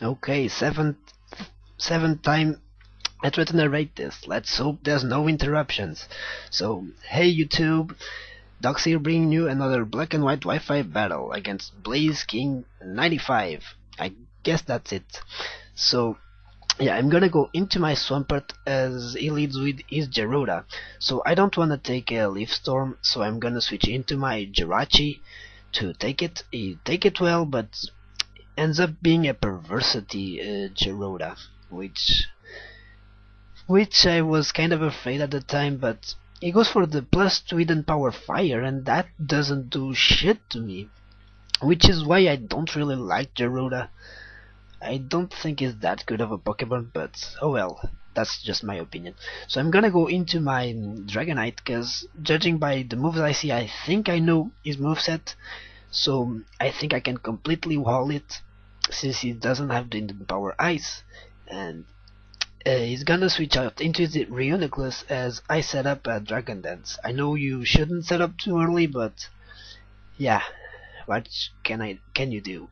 Okay, seventh time I try to narrate this. Let's hope there's no interruptions. So, hey YouTube, Docs here bringing you another black and white Wi-Fi battle against Blazeking95. I guess that's it. So, yeah, I'm gonna go into my Swampert as he leads with his Geruda. So I don't wanna take a Leaf Storm, so I'm gonna switch into my Jirachi to take it. He take it well, but ends up being a perversity Geruda, which I was kind of afraid at the time, but he goes for the +2 hidden power fire, and that doesn't do shit to me, which is why I don't really like Geruda. I don't think he's that good of a Pokemon, but oh well, that's just my opinion. So I'm gonna go into my Dragonite, cause judging by the moves I see, I think I know his moveset, so I think I can completely wall it, since he doesn't have the hidden power ice, and he's gonna switch out into the Reuniclus as I set up a Dragon Dance. I know you shouldn't set up too early, but yeah, what can you do?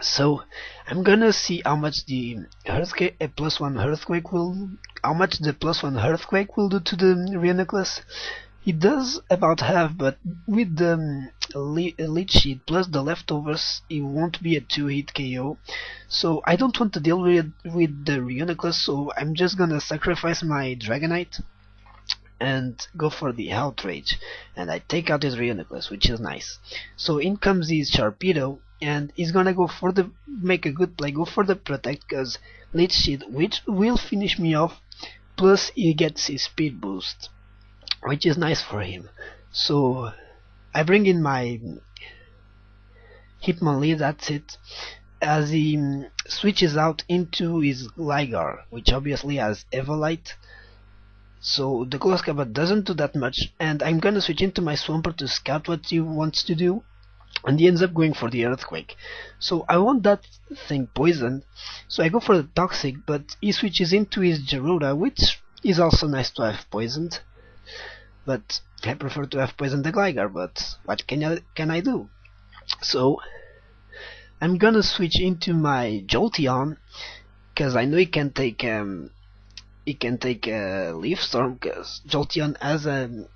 So I'm gonna see how much the earthquake, +1 earthquake will, how much the +1 earthquake will do to the Reuniclus. It does about half, but with the lead sheet plus the leftovers, it won't be a 2-hit KO. So I don't want to deal with the Reuniclus, so I'm just gonna sacrifice my Dragonite and go for the Outrage, and I take out his Reuniclus, which is nice. So in comes his Sharpedo, and he's gonna go for the make a good play, go for the Protect, cause lead sheet, which will finish me off, plus he gets his speed boost, which is nice for him. So I bring in my Hitmonlee, that's it, as he switches out into his Gligar, which obviously has Evolite. So the Close Combat doesn't do that much, and I'm gonna switch into my Swampert to scout what he wants to do, and he ends up going for the Earthquake. So I want that thing poisoned, so I go for the Toxic, but he switches into his Geruda, which is also nice to have poisoned. But I prefer to have poisoned the Gligar, but what can I do? So I'm gonna switch into my Jolteon, cause I know he can take a Leaf Storm, cause Jolteon has a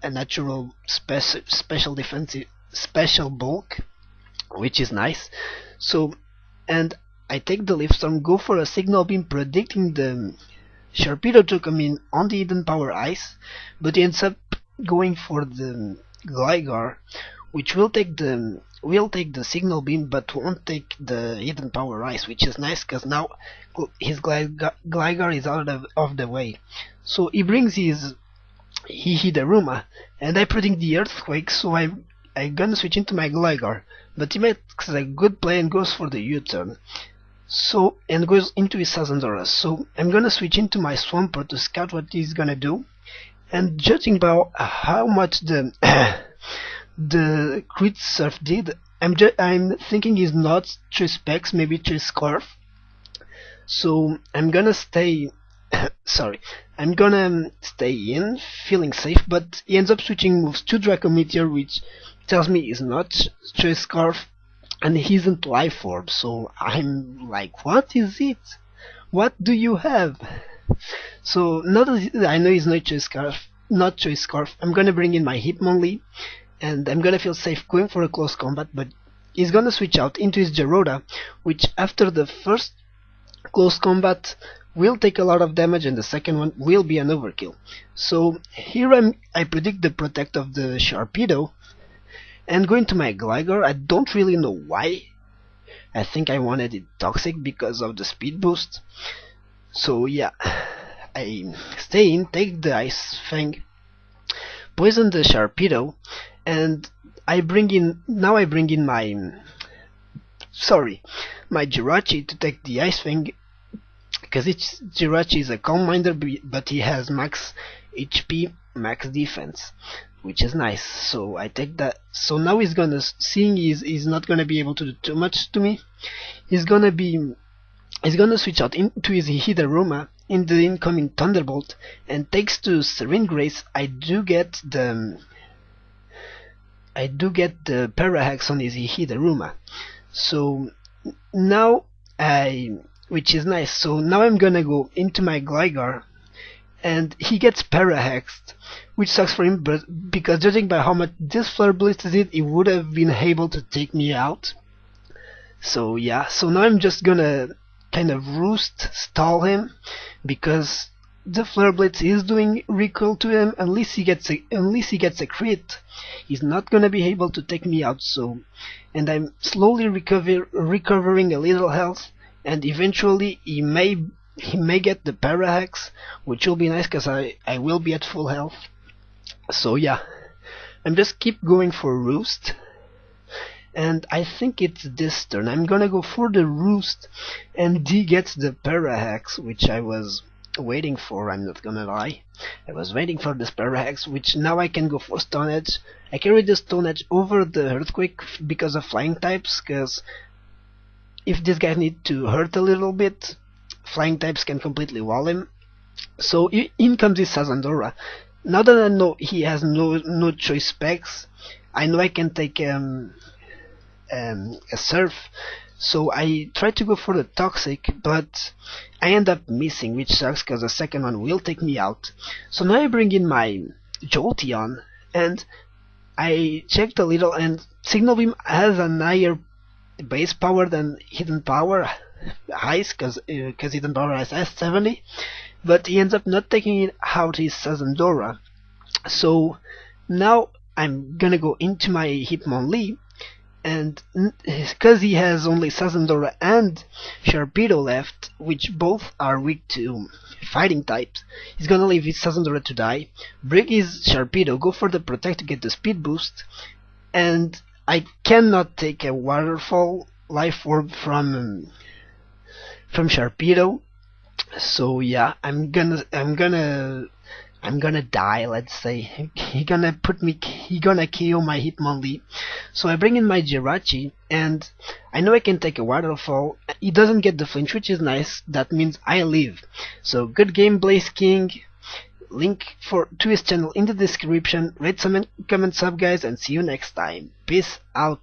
natural special defensive special bulk, which is nice. So, and I take the Leaf Storm, go for a Signal Beam, predicting the Sharpedo to come in on the hidden power ice, but he ends up going for the Gligar, which will take the Signal Beam, but won't take the hidden power ice, which is nice because now his Gligar is out of the way. So he brings his Hidaruma, and I predict the Earthquake, so I'm gonna switch into my Gligar, but he makes a good play and goes for the U-turn. So, and goes into his Sazandora. So I'm gonna switch into my Swampert to scout what he's gonna do, and judging by how much the the crit surf did, I'm thinking he's not 3 specs, maybe 3 scarf. So I'm gonna stay sorry, I'm gonna stay in, feeling safe, but he ends up switching moves to Draco Meteor, which tells me he's not 3 scarf, and he isn't Life Orb, so I'm like, what is it? What do you have? So now that I know he's not Choice Scarf, I'm gonna bring in my Hitmonlee, and I'm gonna feel safe going for a close combat, but he's gonna switch out into his Geruda, which after the first close combat will take a lot of damage, and the second one will be an overkill. So here I predict the Protect of the Sharpedo, and going to my Gligar. I don't really know why. I think I wanted it Toxic because of the speed boost. So yeah, I stay in, take the Ice Fang, poison the Sharpedo, and I bring in my Jirachi to take the Ice Fang, because Jirachi is a Calm Minder, but he has max HP, max defense, which is nice. So I take that. So now he's gonna, seeing he's not gonna be able to do too much to me, he's gonna switch out into his Hidaruma in the incoming Thunderbolt, and thanks to Serene Grace, I do get the Parahax on his Hidaruma. So now which is nice. So now I'm gonna go into my Gligar, and he gets parahexed, which sucks for him, but because judging by how much this Flare Blitz did, he would have been able to take me out. So yeah, so now I'm just gonna kind of roost stall him, because the Flare Blitz is doing recoil to him. Unless he gets a crit, he's not gonna be able to take me out. So, and I'm slowly recovering a little health, and eventually he may get the Parahex, which will be nice because I will be at full health. So yeah, I'm just keep going for roost, and I think it's this turn. I'm gonna go for the roost, and he gets the Parahex, which I was waiting for. I'm not gonna lie, I was waiting for this Parahex, which now I can go for Stone Edge. I carry the Stone Edge over the Earthquake because of flying types, because if this guy needs to hurt a little bit, flying types can completely wall him. So in comes his Sazandora. Now that I know he has no choice specs, I know I can take a Surf. So I try to go for the Toxic, but I end up missing, which sucks because the second one will take me out. So now I bring in my Jolteon, and I checked a little, and Signal Beam has a higher base power than Hidden Power Ice, because Hidden Power Ice has 70, but he ends up not taking out his Sazandora. So now I'm gonna go into my Hitmonlee, and because he has only Sazandora and Sharpedo left, which both are weak to fighting types, he's gonna leave his Sazandora to die, bring his Sharpedo, go for the Protect to get the speed boost, and I cannot take a Waterfall Life Orb from Sharpedo. So yeah, I'm gonna die, let's say. He gonna KO my Hitmonlee. So I bring in my Jirachi, and I know I can take a Waterfall. He doesn't get the flinch, which is nice. That means I live. So good game, Blazeking. Link to his channel in the description. Rate, comment, sub, guys, and see you next time. Peace out.